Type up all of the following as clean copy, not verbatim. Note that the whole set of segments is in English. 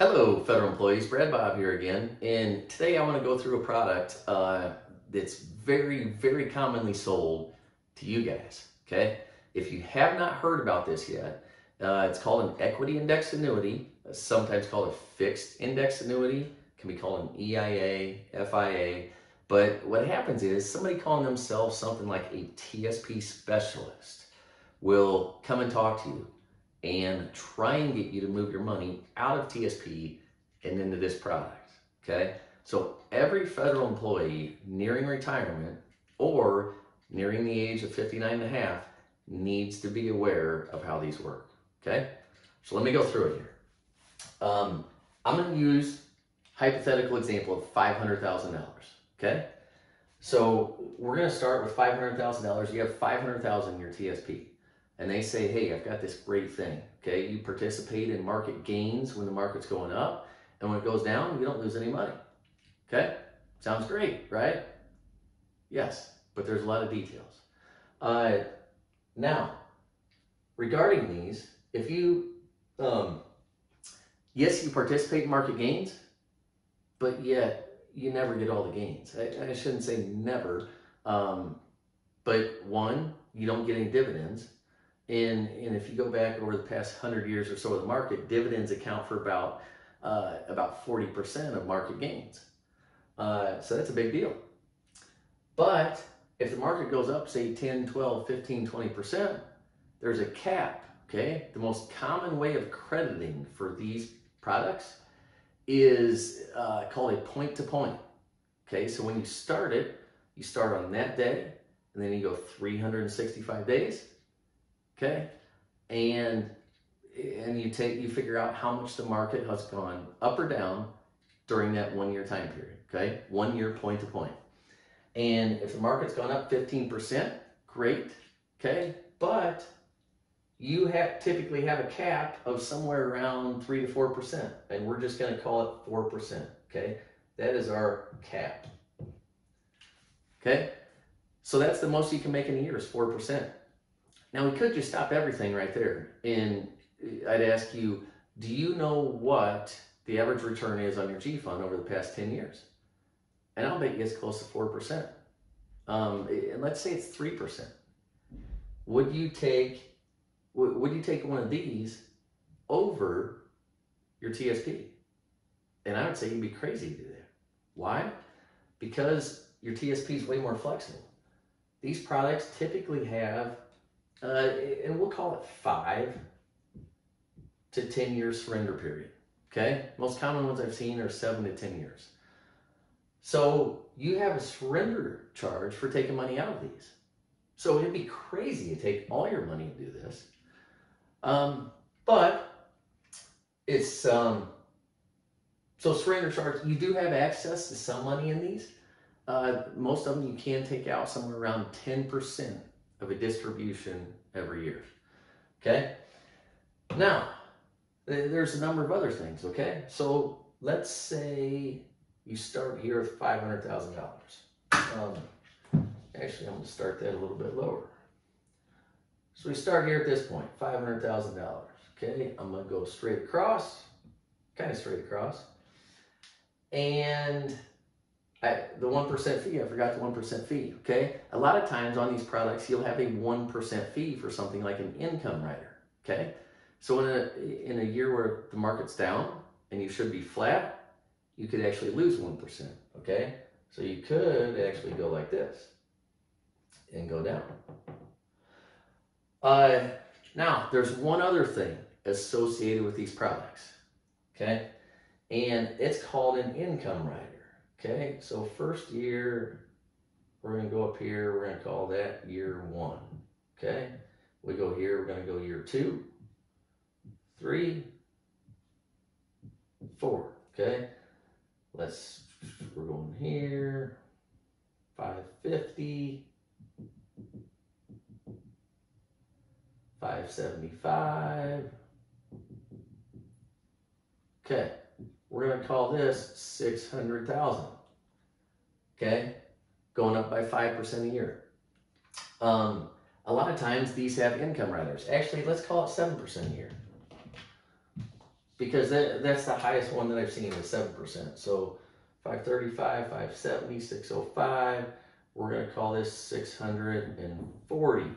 Hello, federal employees. Brad Bob here again. And today I want to go through a product that's very commonly sold to you guys. Okay. If you have not heard about this yet, it's called an equity index annuity, sometimes called a fixed index annuity, can be called an EIA, FIA. But what happens is somebody calling themselves something like a TSP specialist will come and talk to you and try and get you to move your money out of TSP and into this product, okay? So every federal employee nearing retirement or nearing the age of 59 and a half needs to be aware of how these work, okay? So let me go through it here. I'm gonna use hypothetical example of $500,000, okay? So we're gonna start with $500,000. You have $500,000 in your TSP. And they say, hey, I've got this great thing, okay? You participate in market gains when the market's going up, and when it goes down, you don't lose any money, okay? Sounds great, right? Yes, but there's a lot of details. Now, regarding these, if you, yes, you participate in market gains, but yet you never get all the gains. I shouldn't say never, but one, you don't get any dividends. And if you go back over the past 100 years or so of the market, dividends account for about 40% of market gains. So that's a big deal. But if the market goes up, say 10, 12, 15, 20%, there's a cap, okay? The most common way of crediting for these products is called a point-to-point, okay? So when you start it, you start on that day, and then you go 365 days. Okay, and you figure out how much the market has gone up or down during that 1 year time period. Okay, 1 year point to point. And if the market's gone up 15%, great. Okay, but you typically have a cap of somewhere around 3 to 4%, and we're just going to call it 4%. Okay, that is our cap. Okay, so that's the most you can make in a year is 4%. Now, we could just stop everything right there, and I'd ask you, do you know what the average return is on your G fund over the past 10 years? And I'll bet you it's close to 4%. And let's say it's 3%. Would you take one of these over your TSP? And I would say you'd be crazy to do that. Why? Because your TSP is way more flexible. These products typically have and we'll call it 5 to 10 year surrender period, okay? Most common ones I've seen are 7 to 10 years. So you have a surrender charge for taking money out of these. So it'd be crazy to take all your money and do this. But it's, so surrender charge, you do have access to some money in these. Most of them you can take out somewhere around 10% of a distribution every year, okay? Now, there's a number of other things, okay? So let's say you start here with $500,000. Actually, I'm gonna start that a little bit lower. So we start here at this point, $500,000, okay? I'm gonna go straight across, kind of straight across, and the 1% fee, I forgot the 1% fee, okay? A lot of times on these products, you'll have a 1% fee for something like an income rider, okay? So in a year where the market's down and you should be flat, you could actually lose 1%, okay? So you could actually go like this and go down. Now, there's one other thing associated with these products, okay? And it's called an income rider. Okay, so first year, we're going to go up here, we're going to call that year 1. Okay, we go here, we're going to go year 2, 3, 4. Okay, we're going here, 550, 575. Okay. We're going to call this 600,000, okay? Going up by 5% a year. A lot of times these have income riders. Actually, let's call it 7% a year. because that's the highest one that I've seen is 7%. So 535, 570, 605. We're going to call this 640K.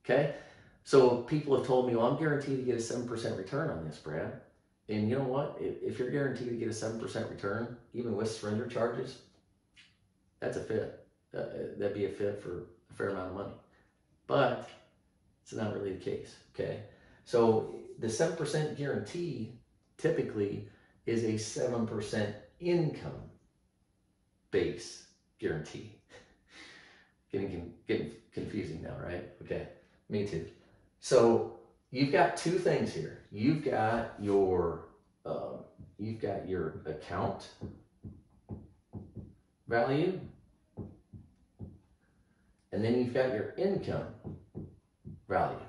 Okay? So people have told me, well, I'm guaranteed to get a 7% return on this, Brad. And you know what? If you're guaranteed to get a 7% return, even with surrender charges, that's a fit. That'd be a fit for a fair amount of money. But it's not really the case, okay? So the 7% guarantee typically is a 7% income base guarantee. Getting confusing now, right? Okay, me too. So you've got two things here. You've got your account value, and then you've got your income value.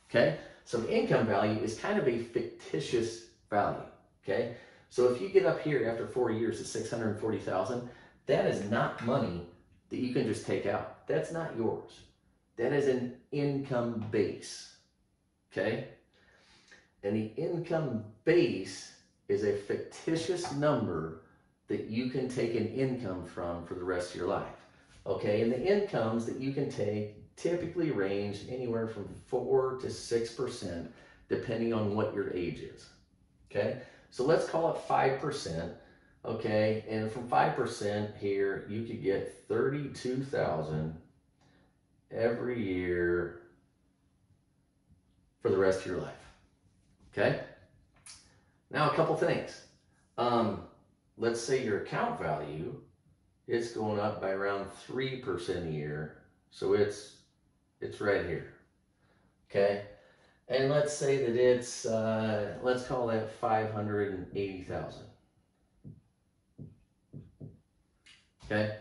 Okay, so the income value is kind of a fictitious value. Okay, so if you get up here after 4 years to 640,000, that is not money that you can just take out. That's not yours. That is an income base. Okay, and the income base is a fictitious number that you can take an income from for the rest of your life. Okay, and the incomes that you can take typically range anywhere from 4 to 6%, depending on what your age is. Okay, so let's call it 5%. Okay, and from 5% here, you could get 32,000 every year for the rest of your life. Okay, now a couple things. Let's say your account value, it's going up by around 3% a year, so it's right here. Okay, and let's say that it's let's call that 580,000. Okay,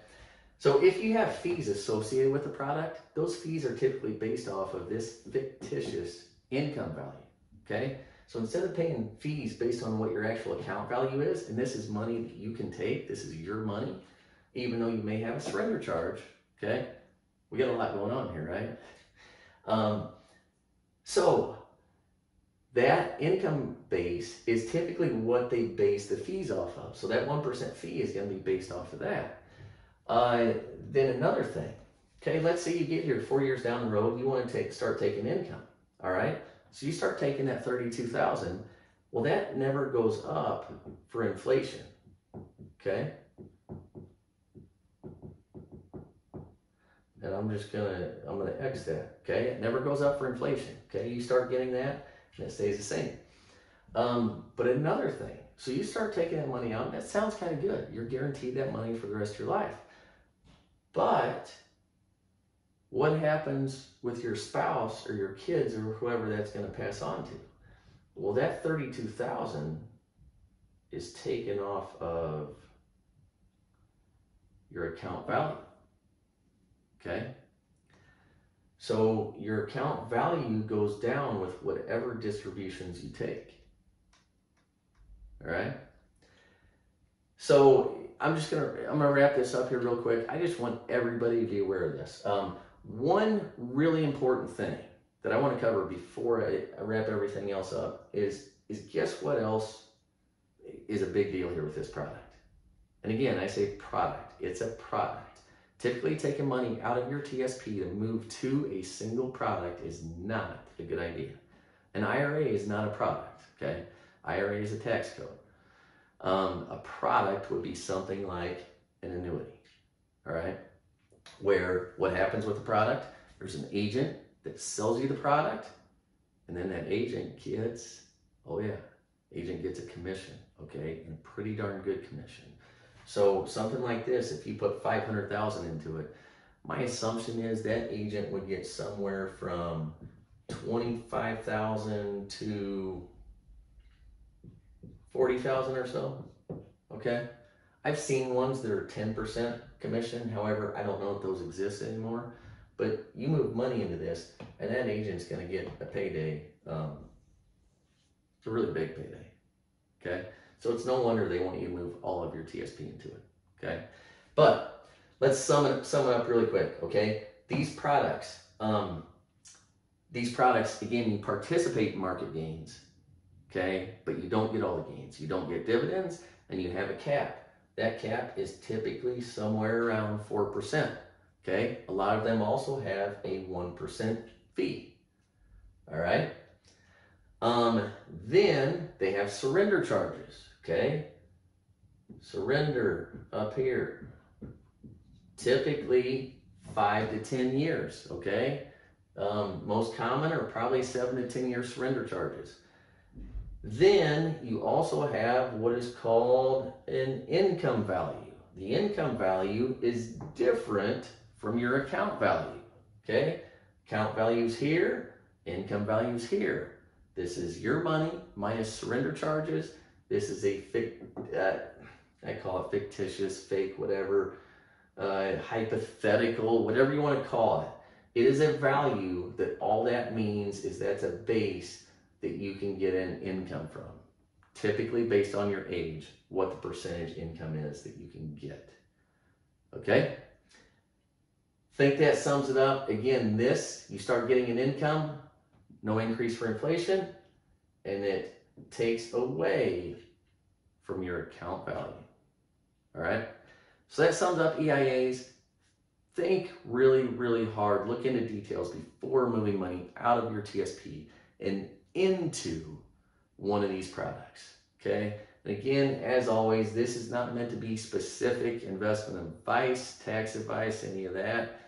so if you have fees associated with the product, those fees are typically based off of this fictitious income value. Okay, so instead of paying fees based on what your actual account value is, and this is money that you can take, this is your money, even though you may have a surrender charge. Okay, we got a lot going on here, right? So that income base is typically what they base the fees off of. So that 1% fee is going to be based off of that. Then another thing, okay, let's say you get here 4 years down the road, you want to start taking income, all right? So you start taking that 32,000. Well, that never goes up for inflation, okay? And I'm gonna X that, okay? It never goes up for inflation, okay? You start getting that, and it stays the same. But another thing, so you start taking that money out, and that sounds kind of good. You're guaranteed that money for the rest of your life. But what happens with your spouse or your kids or whoever that's going to pass on to? Well, that 32,000 is taken off of your account value. Okay? So your account value goes down with whatever distributions you take. All right? So I'm gonna wrap this up here real quick. I just want everybody to be aware of this. One really important thing that I want to cover before I wrap everything else up is guess what else is a big deal here with this product? And again, I say product. It's a product. Typically, taking money out of your TSP to move to a single product is not a good idea. An IRA is not a product, okay? IRA is a tax code. A product would be something like an annuity, all right? Where what happens with the product, there's an agent that sells you the product, and then that agent gets, agent gets a commission, okay? And a pretty darn good commission. So something like this, if you put 500,000 into it, my assumption is that agent would get somewhere from 25,000 to 40,000 or so, okay? I've seen ones that are 10% commission. However, I don't know if those exist anymore, but you move money into this and that agent's gonna get a payday. It's a really big payday, okay? So it's no wonder they want you to move all of your TSP into it, okay? But let's sum it up really quick, okay? These products, again, you participate in market gains, okay? But you don't get all the gains. You don't get dividends, and you have a cap. That cap is typically somewhere around 4%, okay? A lot of them also have a 1% fee, all right? Then they have surrender charges, okay? Surrender up here, typically 5 to 10 years, okay? Most common are probably 7 to 10 year surrender charges. Then you also have what is called an income value. The income value is different from your account value, okay? Account value's here, income value's here. This is your money minus surrender charges. This is a I call it fictitious, fake, whatever, hypothetical, whatever you want to call it. It is a value that all that means is that's a base that you can get an income from. Typically based on your age, what the percentage income is that you can get. Okay? Think that sums it up. Again, you start getting an income, no increase for inflation, and it takes away from your account value. All right? So that sums up EIAs. Think really, really hard. Look into details before moving money out of your TSP and into one of these products. Okay? And again, as always, this is not meant to be specific investment advice, tax advice, any of that.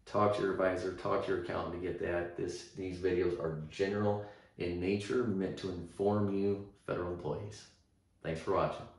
Talk to your advisor, talk to your accountant to get that. These videos are general in nature, meant to inform you, federal employees. Thanks for watching.